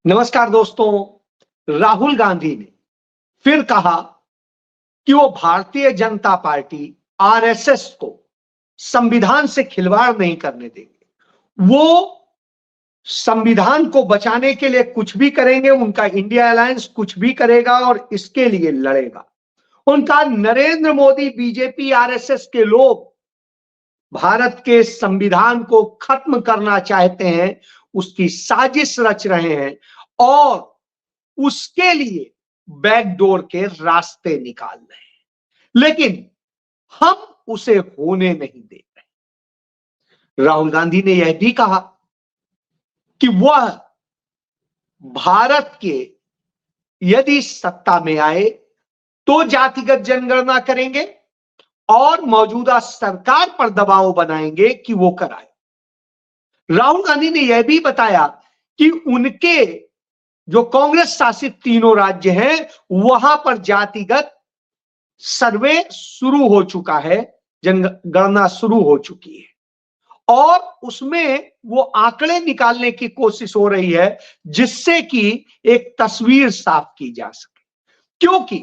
नमस्कार दोस्तों। राहुल गांधी ने फिर कहा कि वो भारतीय जनता पार्टी आरएसएस को संविधान से खिलवाड़ नहीं करने देंगे। वो संविधान को बचाने के लिए कुछ भी करेंगे, उनका इंडिया अलायंस कुछ भी करेगा और इसके लिए लड़ेगा। उनका नरेंद्र मोदी, बीजेपी, आरएसएस के लोग भारत के संविधान को खत्म करना चाहते हैं, उसकी साजिश रच रहे हैं और उसके लिए बैकडोर के रास्ते निकाल रहे हैं, लेकिन हम उसे होने नहीं दे रहे। राहुल गांधी ने यह भी कहा कि वह भारत के यदि सत्ता में आए तो जातिगत जनगणना करेंगे और मौजूदा सरकार पर दबाव बनाएंगे कि वो कराए। राहुल गांधी ने यह भी बताया कि उनके जो कांग्रेस शासित तीनों राज्य हैं वहां पर जातिगत सर्वे शुरू हो चुका है, जनगणना शुरू हो चुकी है और उसमें वो आंकड़े निकालने की कोशिश हो रही है जिससे कि एक तस्वीर साफ की जा सके। क्योंकि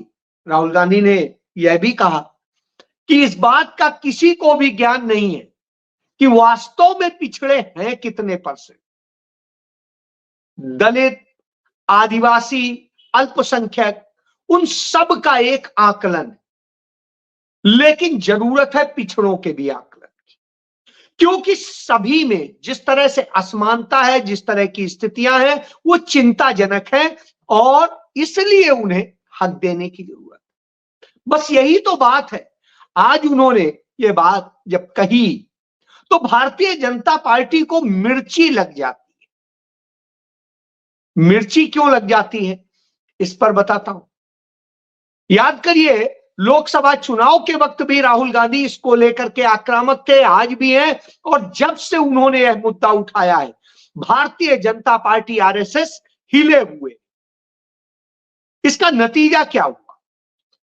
राहुल गांधी ने यह भी कहा कि इस बात का किसी को भी ज्ञान नहीं है कि वास्तव में पिछड़े हैं कितने %। दलित, आदिवासी, अल्पसंख्यक, उन सब का एक आकलन, लेकिन जरूरत है पिछड़ों के भी आकलन की, क्योंकि सभी में जिस तरह से असमानता है, जिस तरह की स्थितियां हैं, वो चिंताजनक है और इसलिए उन्हें हक देने की जरूरत है। बस यही तो बात है। आज उन्होंने ये बात जब कही तो भारतीय जनता पार्टी को मिर्ची लग जाती है। मिर्ची क्यों लग जाती है इस पर बताता हूं। याद करिए, लोकसभा चुनाव के वक्त भी राहुल गांधी इसको लेकर के आक्रामक थे, आज भी हैं और जब से उन्होंने यह मुद्दा उठाया है भारतीय जनता पार्टी आरएसएस हिले हुए। इसका नतीजा क्या हुआ?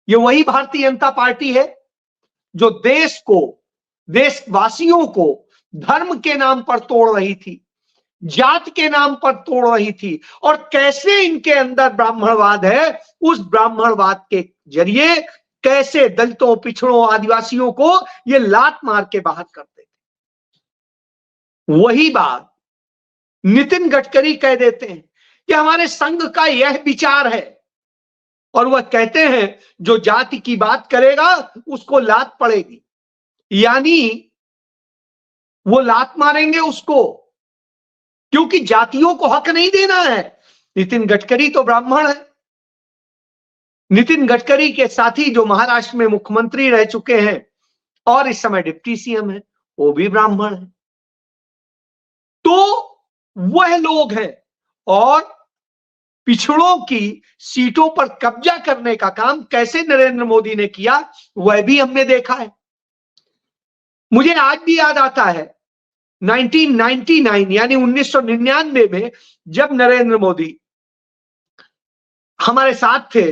ये वही भारतीय जनता पार्टी है जो देश को, देशवासियों को धर्म के नाम पर तोड़ रही थी, जात के नाम पर तोड़ रही थी और कैसे इनके अंदर ब्राह्मणवाद है, उस ब्राह्मणवाद के जरिए कैसे दलितों, पिछड़ों, आदिवासियों को ये लात मार के बाहर करते थे। वही बात नितिन गडकरी कह देते हैं कि हमारे संघ का यह विचार है और वह कहते हैं जो जाति की बात करेगा उसको लात पड़ेगी, यानी वो लात मारेंगे उसको, क्योंकि जातियों को हक नहीं देना है। नितिन गडकरी तो ब्राह्मण है। नितिन गडकरी के साथी जो महाराष्ट्र में मुख्यमंत्री रह चुके हैं और इस समय डिप्टी सीएम है, वो भी ब्राह्मण है। तो वह लोग हैं और पिछड़ों की सीटों पर कब्जा करने का काम कैसे नरेंद्र मोदी ने किया वह भी हमने देखा है। मुझे आज भी याद आता है 1999 यानी 1999 में जब नरेंद्र मोदी हमारे साथ थे,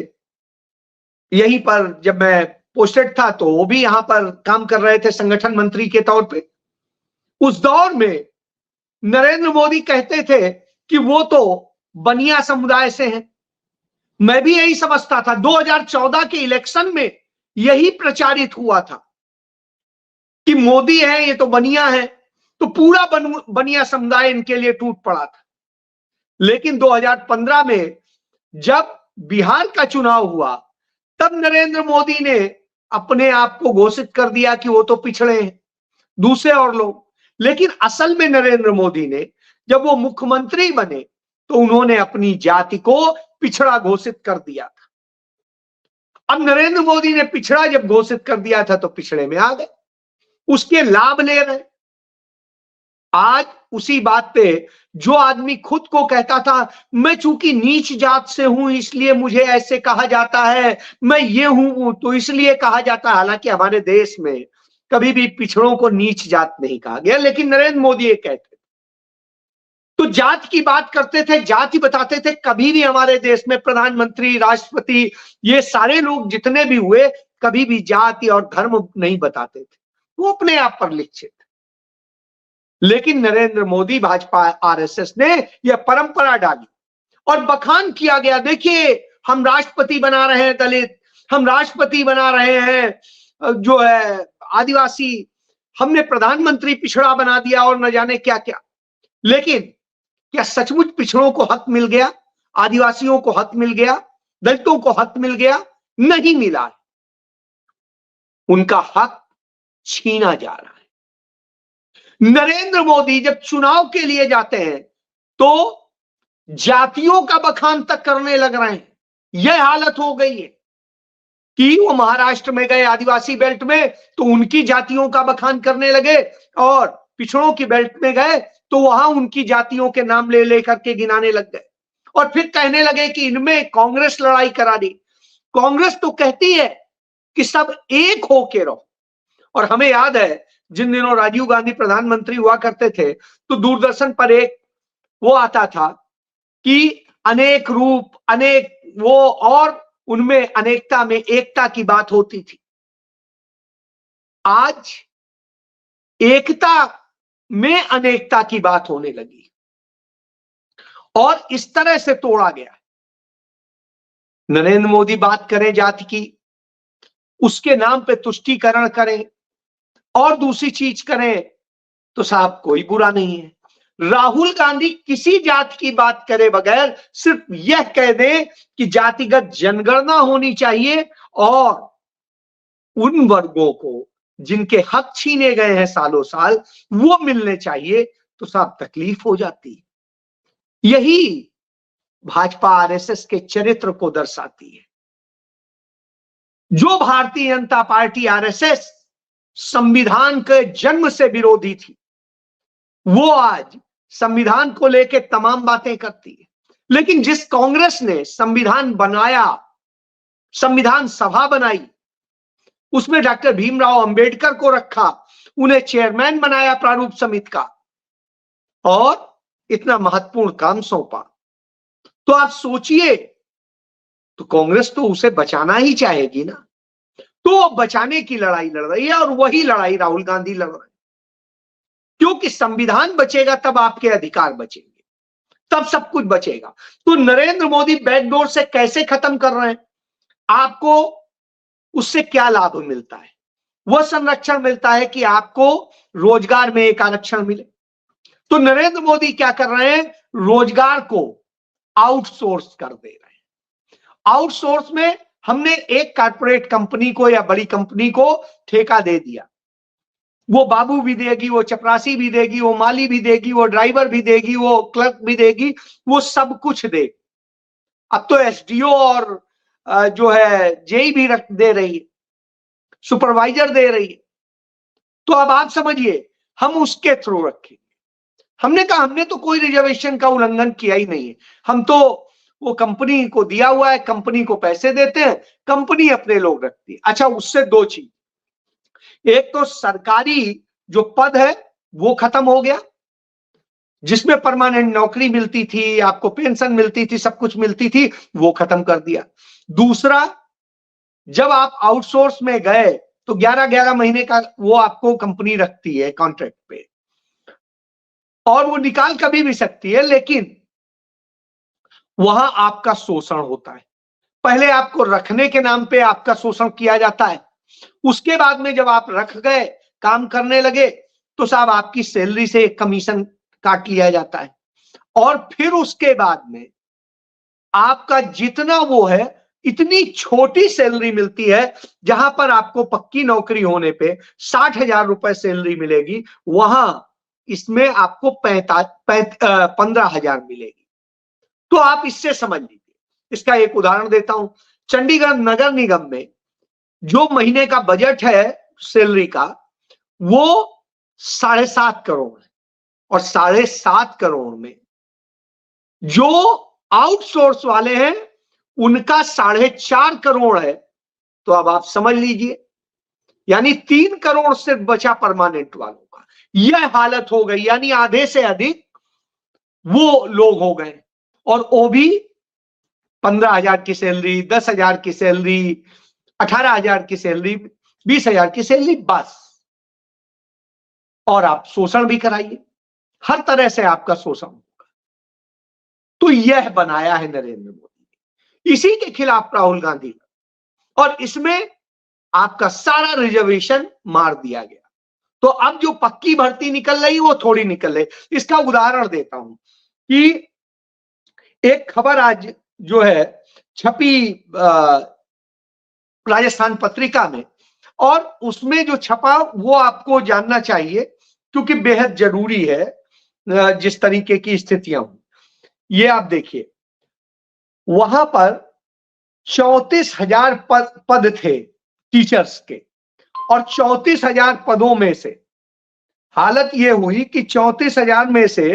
यहीं पर जब मैं पोस्टेड था तो वो भी यहां पर काम कर रहे थे संगठन मंत्री के तौर पे। उस दौर में नरेंद्र मोदी कहते थे कि वो तो बनिया समुदाय से हैं। मैं भी यही समझता था। 2014 के इलेक्शन में यही प्रचारित हुआ था कि मोदी है ये तो बनिया है, तो पूरा बनिया समुदाय इनके लिए टूट पड़ा था। लेकिन 2015 में जब बिहार का चुनाव हुआ तब नरेंद्र मोदी ने अपने आप को घोषित कर दिया कि वो तो पिछड़े हैं, दूसरे और लोग। लेकिन असल में नरेंद्र मोदी ने जब वो मुख्यमंत्री बने तो उन्होंने अपनी जाति को पिछड़ा घोषित कर दिया था। अब नरेंद्र मोदी ने पिछड़ा जब घोषित कर दिया था तो पिछड़े में आ गए, उसके लाभ ले रहे। आज उसी बात पे जो आदमी खुद को कहता था मैं चूंकि नीच जात से हूं इसलिए मुझे ऐसे कहा जाता है, मैं ये हूं तो इसलिए कहा जाता है। हालांकि हमारे देश में कभी भी पिछड़ों को नीच जात नहीं कहा गया, लेकिन नरेंद्र मोदी ये कहते तो जात की बात करते थे, जाति बताते थे। कभी भी हमारे देश में प्रधानमंत्री, राष्ट्रपति, ये सारे लोग जितने भी हुए कभी भी जाति और धर्म नहीं बताते थे, वो अपने आप पर लिखित थे। लेकिन नरेंद्र मोदी, भाजपा, आरएसएस ने यह परंपरा डाली और बखान किया गया, देखिए हम राष्ट्रपति बना रहे हैं दलित, हम राष्ट्रपति बना रहे हैं जो है आदिवासी, हमने प्रधानमंत्री पिछड़ा बना दिया और न जाने क्या क्या। लेकिन क्या सचमुच पिछड़ों को हक मिल गया? आदिवासियों को हक मिल गया? दलितों को हक मिल गया? नहीं मिला है। उनका हक छीना जा रहा है। नरेंद्र मोदी जब चुनाव के लिए जाते हैं तो जातियों का बखान तक करने लग रहे हैं। यह हालत हो गई है कि वो महाराष्ट्र में गए आदिवासी बेल्ट में तो उनकी जातियों का बखान करने लगे, और पिछड़ों की बेल्ट में गए तो वहां उनकी जातियों के नाम ले लेकर के गिनाने लग गए, और फिर कहने लगे कि इनमें कांग्रेस लड़ाई करा दी। कांग्रेस तो कहती है कि सब एक होके रहो। और हमें याद है जिन दिनों राजीव गांधी प्रधानमंत्री हुआ करते थे तो दूरदर्शन पर एक वो आता था कि अनेक रूप, अनेक वो, और उनमें अनेकता में एकता की बात होती थी। आज एकता में अनेकता की बात होने लगी और इस तरह से तोड़ा गया। नरेंद्र मोदी बात करें जाति की, उसके नाम पे तुष्टीकरण करें और दूसरी चीज करें तो साहब कोई बुरा नहीं है। राहुल गांधी किसी जाति की बात करे बगैर सिर्फ यह कह दें कि जातिगत जनगणना होनी चाहिए और उन वर्गों को जिनके हक छीने गए हैं सालों साल वो मिलने चाहिए, तो साहब तकलीफ हो जाती है। यही भाजपा आरएसएस के चरित्र को दर्शाती है। जो भारतीय जनता पार्टी आरएसएस संविधान के जन्म से विरोधी थी, वो आज संविधान को लेकर तमाम बातें करती है। लेकिन जिस कांग्रेस ने संविधान बनाया, संविधान सभा बनाई, उसमें डॉक्टर भीमराव अंबेडकर को रखा, उन्हें चेयरमैन बनाया प्रारूप समिति का और इतना महत्वपूर्ण काम सौंपा, तो आप सोचिए, तो कांग्रेस तो उसे बचाना ही चाहेगी ना। तो बचाने की लड़ाई लड़ रही है और वही लड़ाई राहुल गांधी लड़ रहे हैं, क्योंकि संविधान बचेगा तब आपके अधिकार बचेंगे, तब सब कुछ बचेगा। तो नरेंद्र मोदी बैकडोर से कैसे खत्म कर रहे हैं? आपको उससे क्या लाभ मिलता है? वह संरक्षण मिलता है कि आपको रोजगार में एक आरक्षण मिले। तो नरेंद्र मोदी क्या कर रहे हैं? रोजगार को आउटसोर्स कर दे रहे हैं। आउटसोर्स में हमने एक कारपोरेट कंपनी को या बड़ी कंपनी को ठेका दे दिया, वो बाबू भी देगी, वो चपरासी भी देगी, वो माली भी देगी, वो ड्राइवर भी देगी, वो क्लर्क भी देगी, वो सब कुछ देगी। अब तो एसडीओ और जो है जेई भी रख दे रही है, सुपरवाइजर दे रही है। तो अब आप समझिए हम उसके थ्रू रखेंगे। हमने कहा हमने तो कोई रिजर्वेशन का उल्लंघन किया ही नहीं है, हम तो वो कंपनी को दिया हुआ है, कंपनी को पैसे देते हैं, कंपनी अपने लोग रखती है। अच्छा, उससे दो चीज, एक तो सरकारी जो पद है वो खत्म हो गया, जिसमें परमानेंट नौकरी मिलती थी, आपको पेंशन मिलती थी, सब कुछ मिलती थी, वो खत्म कर दिया। दूसरा, जब आप आउटसोर्स में गए तो 11-11 महीने का वो आपको कंपनी रखती है कॉन्ट्रैक्ट पे, और वो निकाल कभी भी सकती है, लेकिन वहां आपका शोषण होता है। पहले आपको रखने के नाम पे आपका शोषण किया जाता है, उसके बाद में जब आप रख गए, काम करने लगे, तो साहब आपकी सैलरी से एक कमीशन काट लिया जाता है, और फिर उसके बाद में आपका जितना वो है इतनी छोटी सैलरी मिलती है, जहां पर आपको पक्की नौकरी होने पे 60,000 रुपए सैलरी मिलेगी, वहां इसमें आपको 15,000 मिलेगी। तो आप इससे समझ लीजिए। इसका एक उदाहरण देता हूं, चंडीगढ़ नगर निगम में जो महीने का बजट है सैलरी का, वो 7.5 करोड़ है, और 7.5 करोड़ में जो आउटसोर्स वाले हैं उनका 4.5 करोड़ है। तो अब आप समझ लीजिए, यानी 3 करोड़ सिर्फ बचा परमानेंट वालों का। यह हालत हो गई, यानी आधे से अधिक वो लोग हो गए, और वो भी 15,000 की सैलरी, 10,000 की सैलरी, 18,000 की सैलरी, 20,000 की सैलरी, बस। और आप शोषण भी कराइए, हर तरह से आपका शोषण। तो यह बनाया है नरेंद्र मोदी ने, इसी के खिलाफ राहुल गांधी, और इसमें आपका सारा रिजर्वेशन मार दिया गया। तो अब जो पक्की भर्ती निकल रही वो थोड़ी निकल रही। इसका उदाहरण देता हूं कि एक खबर आज जो है छपी राजस्थान पत्रिका में, और उसमें जो छपा वो आपको जानना चाहिए क्योंकि बेहद जरूरी है जिस तरीके की स्थितियां हुई। ये आप देखिए, वहां पर 34,000 पद थे टीचर्स के, और 34,000 पदों में से हालत यह हुई कि 34,000 में से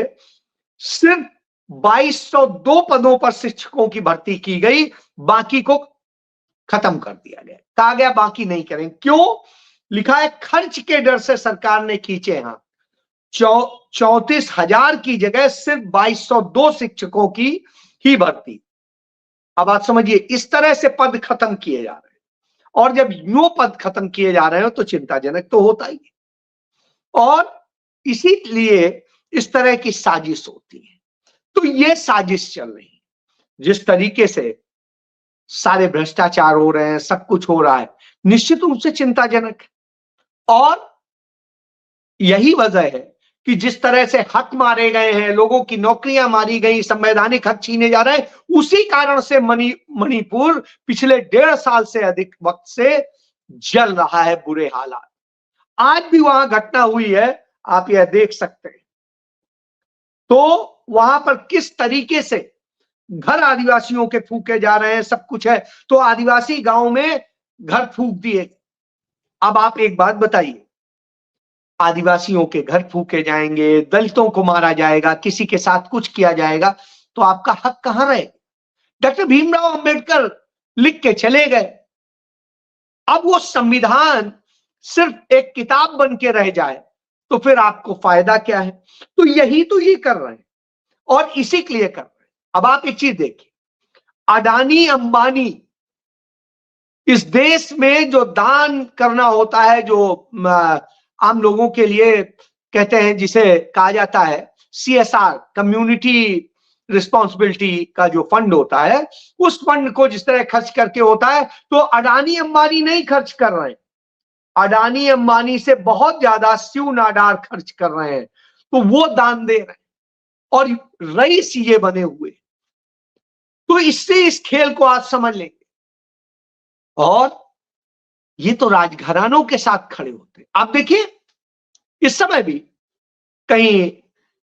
सिर्फ 2,202 पदों पर शिक्षकों की भर्ती की गई, बाकी को खत्म कर दिया गया। कहा गया बाकी नहीं करेंगे। क्यों? लिखा है खर्च के डर से सरकार ने खींचे हाथ। 34,000 की जगह सिर्फ 2,202 शिक्षकों की ही भर्ती। अब आप समझिए, इस तरह से पद खत्म किए जा रहे हैं, और जब यूं पद खत्म किए जा रहे हो तो चिंताजनक तो होता ही है। और इसीलिए इस तरह की साजिश होती है। तो ये साजिश चल रही है, जिस तरीके से सारे भ्रष्टाचार हो रहे हैं, सब कुछ हो रहा है, निश्चित रूप से चिंताजनक है। और यही वजह है कि जिस तरह से हक मारे गए हैं, लोगों की नौकरियां मारी गई, संवैधानिक हक छीने जा रहे हैं, उसी कारण से मणिपुर पिछले 1.5 साल से अधिक वक्त से जल रहा है, बुरे हालात। आज भी वहां घटना हुई है, आप यह देख सकते हैं। तो वहां पर किस तरीके से घर आदिवासियों के फूके जा रहे हैं, सब कुछ है। तो आदिवासी गांव में घर फूक दिए। अब आप एक बात बताइए, आदिवासियों के घर फूके जाएंगे, दलितों को मारा जाएगा, किसी के साथ कुछ किया जाएगा, तो आपका हक कहां रहे? डॉक्टर भीमराव अंबेडकर लिख के चले गए। अब वो संविधान सिर्फ एक किताब बन के रह जाए तो फिर आपको फायदा क्या है? तो यही तो ये कर रहे हैं, और इसी के लिए कर रहे हैं। अब आप एक चीज देखिए, अडानी अंबानी इस देश में जो दान करना होता है, जो आम लोगों के लिए कहते हैं, जिसे कहा जाता है CSR, कम्युनिटी रिस्पॉन्सिबिलिटी का जो फंड होता है, उस फंड को जिस तरह खर्च करके होता है, तो अडानी अंबानी नहीं खर्च कर रहे हैं। अडानी अंबानी से बहुत ज्यादा शिव नाडार खर्च कर रहे हैं, तो वो दान दे रहे हैं, और रईस ये बने हुए। तो इससे इस खेल को आज समझ लेंगे। और ये तो राजघरानों के साथ खड़े होते हैं। आप देखिए, इस समय भी कहीं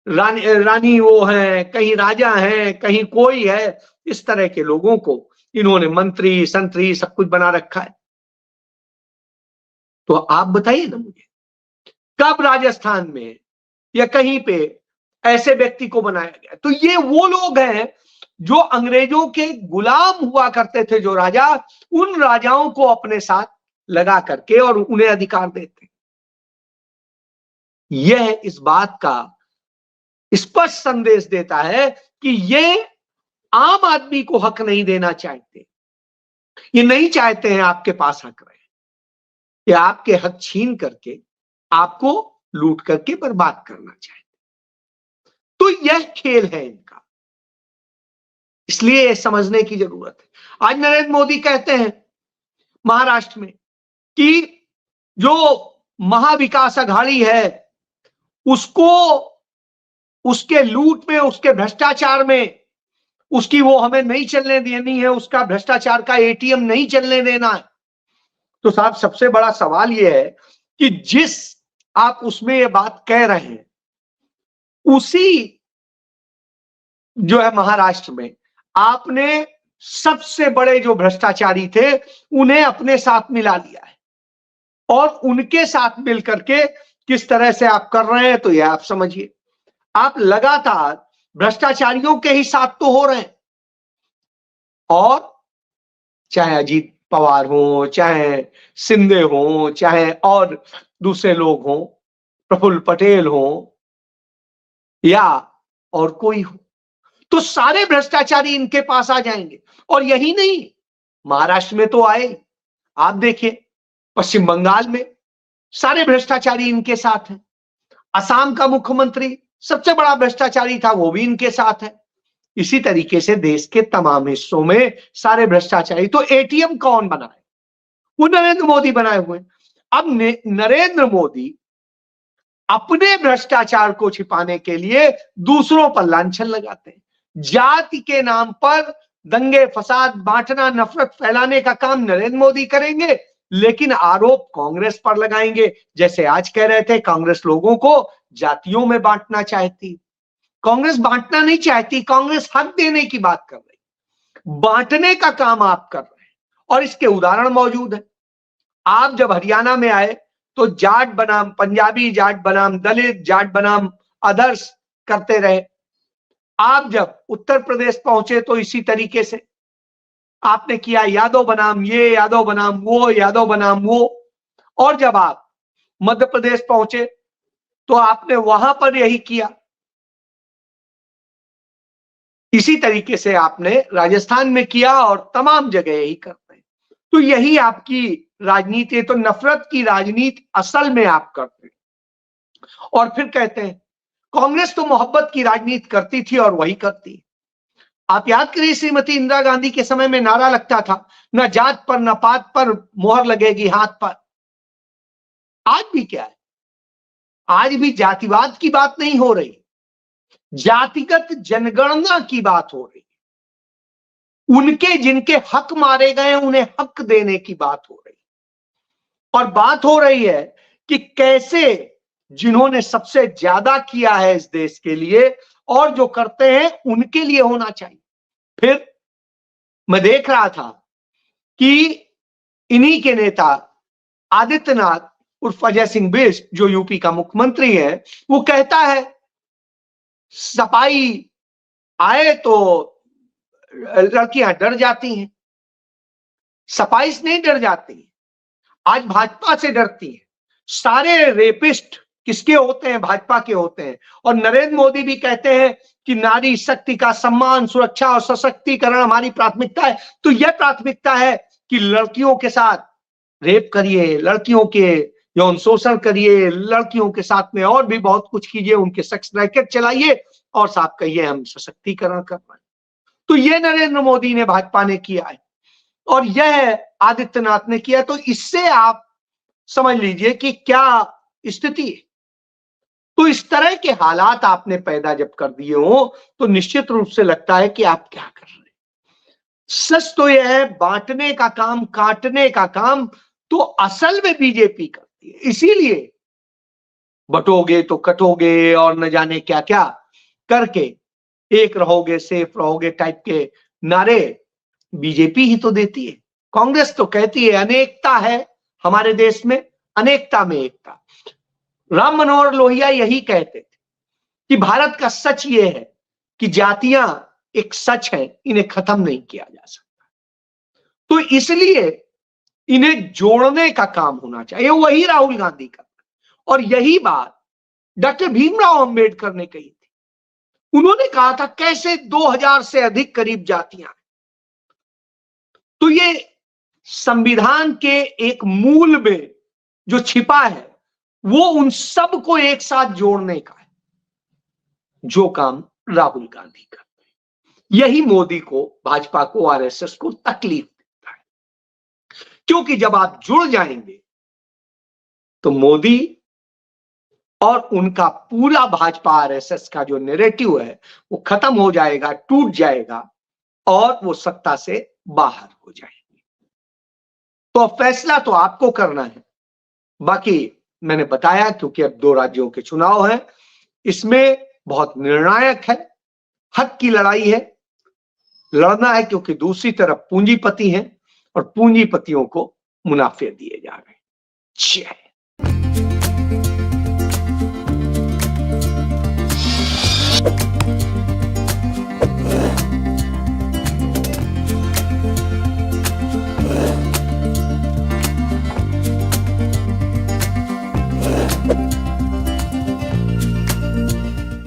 रानी वो हैं, कहीं राजा हैं, कहीं कोई है, इस तरह के लोगों को इन्होंने मंत्री संतरी सब कुछ बना रखा है। तो आप बताइए ना मुझे, कब राजस्थान में या कहीं पे ऐसे व्यक्ति को बनाया गया? तो ये वो लोग हैं जो अंग्रेजों के गुलाम हुआ करते थे, जो राजा, उन राजाओं को अपने साथ लगा करके और उन्हें अधिकार देते। यह इस बात का स्पष्ट संदेश देता है कि ये आम आदमी को हक नहीं देना चाहते। ये नहीं चाहते हैं आपके पास हक रहे, ये आपके हक छीन करके आपको लूट करके बर्बाद करना चाहते। तो यह खेल है इनका, इसलिए समझने की जरूरत है। आज नरेंद्र मोदी कहते हैं महाराष्ट्र में कि जो महाविकास अघाड़ी है उसको, उसके लूट में, उसके भ्रष्टाचार में, उसकी वो हमें नहीं चलने देनी है, उसका भ्रष्टाचार का ATM नहीं चलने देना है। तो साहब, सबसे बड़ा सवाल यह है कि जिस आप उसमें ये बात कह रहे हैं, उसी जो है महाराष्ट्र में आपने सबसे बड़े जो भ्रष्टाचारी थे उन्हें अपने साथ मिला लिया है, और उनके साथ मिलकर के किस तरह से आप कर रहे हैं, तो यह आप समझिए। आप लगातार भ्रष्टाचारियों के ही साथ तो हो रहे हैं, और चाहे अजीत पवार हो, चाहे शिंदे हो, चाहे और दूसरे लोग हो, प्रफुल्ल पटेल हो या और कोई हो, तो सारे भ्रष्टाचारी इनके पास आ जाएंगे। और यही नहीं, महाराष्ट्र में तो आए, आप देखिए पश्चिम बंगाल में सारे भ्रष्टाचारी इनके साथ हैं। असम का मुख्यमंत्री सबसे बड़ा भ्रष्टाचारी था, वो भी इनके साथ है। इसी तरीके से देश के तमाम हिस्सों में सारे भ्रष्टाचारी, तो एटीएम कौन बनाए? वो नरेंद्र मोदी बनाए हुए। अब नरेंद्र मोदी अपने भ्रष्टाचार को छिपाने के लिए दूसरों पर लांछन लगाते हैं। जाति के नाम पर दंगे फसाद बांटना नफरत फैलाने का काम नरेंद्र मोदी करेंगे, लेकिन आरोप कांग्रेस पर लगाएंगे। जैसे आज कह रहे थे कांग्रेस लोगों को जातियों में बांटना चाहती। कांग्रेस बांटना नहीं चाहती, कांग्रेस हक देने की बात कर रही। बांटने का काम आप कर रहे हैं और इसके उदाहरण मौजूद है। आप जब हरियाणा में आए तो जाट बनाम पंजाबी, जाट बनाम दलित, जाट बनाम अदर्स करते रहे। आप जब उत्तर प्रदेश पहुंचे तो इसी तरीके से आपने किया, यादव बनाम ये, यादव बनाम वो, यादव बनाम वो। और जब आप मध्य प्रदेश पहुंचे तो आपने वहां पर यही किया। इसी तरीके से आपने राजस्थान में किया और तमाम जगह यही करते हैं। तो यही आपकी राजनीति है। तो नफरत की राजनीति असल में आप करते हैं और फिर कहते हैं कांग्रेस तो मोहब्बत की राजनीति करती थी और वही करती है। आप याद करिए श्रीमती इंदिरा गांधी के समय में नारा लगता था, न जात पर न पात पर मोहर लगेगी हाथ पर। आज भी क्या है? आज भी जातिवाद की बात नहीं हो रही, जातिगत जनगणना की बात हो रही। उनके जिनके हक मारे गए उन्हें हक देने की बात हो रही। और बात हो रही है कि कैसे जिन्होंने सबसे ज्यादा किया है इस देश के लिए और जो करते हैं उनके लिए होना चाहिए। फिर मैं देख रहा था कि इन्हीं के नेता आदित्यनाथ उर्फ अजय सिंह बिष्ट जो यूपी का मुख्यमंत्री है, वो कहता है सफाई आए तो लड़कियां डर जाती हैं। सफाई से नहीं डर जाती, आज भाजपा से डरती है। सारे रेपिस्ट किसके होते हैं? भाजपा के होते हैं। और नरेंद्र मोदी भी कहते हैं कि नारी शक्ति का सम्मान, सुरक्षा और सशक्तिकरण हमारी प्राथमिकता है। तो यह प्राथमिकता है कि लड़कियों के साथ रेप करिए, लड़कियों के यौन शोषण करिए, लड़कियों के साथ में और भी बहुत कुछ कीजिए, उनके सेक्स रैकेट चलाइए और साफ कहिए हम सशक्तिकरण कर रहे हैं। तो यह नरेंद्र मोदी ने, भाजपा ने किया है और यह आदित्यनाथ ने किया। तो इससे आप समझ लीजिए कि क्या स्थिति है। तो इस तरह के हालात आपने पैदा जब कर दिए हो तो निश्चित रूप से लगता है कि आप क्या कर रहे हैं। सच तो यह है, बांटने का काम, काटने का काम तो असल में बीजेपी करती है। इसीलिए बटोगे तो कटोगे और न जाने क्या क्या करके एक रहोगे सेफ रहोगे टाइप के नारे बीजेपी ही तो देती है। कांग्रेस तो कहती है अनेकता है हमारे देश में, अनेकता में एकता। राम मनोहर लोहिया यही कहते थे कि भारत का सच ये है कि जातियां एक सच है, इन्हें खत्म नहीं किया जा सकता। तो इसलिए इन्हें जोड़ने का काम होना चाहिए। वही राहुल गांधी का और यही बात डॉक्टर भीमराव अंबेडकर ने कही थी। उन्होंने कहा था कैसे 2000 से अधिक करीब जातियां। तो ये संविधान के एक मूल में जो छिपा है वो उन सब को एक साथ जोड़ने का है, जो काम राहुल गांधी करते हैं। यही मोदी को, भाजपा को, आरएसएस को तकलीफ देता है, क्योंकि जब आप जुड़ जाएंगे तो मोदी और उनका पूरा भाजपा आरएसएस का जो नैरेटिव है वो खत्म हो जाएगा, टूट जाएगा और वो सत्ता से बाहर हो जाएंगे। तो फैसला तो आपको करना है। बाकी मैंने बताया क्योंकि अब 2 राज्यों के चुनाव हैं, इसमें बहुत निर्णायक है, हक की लड़ाई है, लड़ना है क्योंकि दूसरी तरफ पूंजीपति हैं और पूंजीपतियों को मुनाफे दिए जा रहे हैं।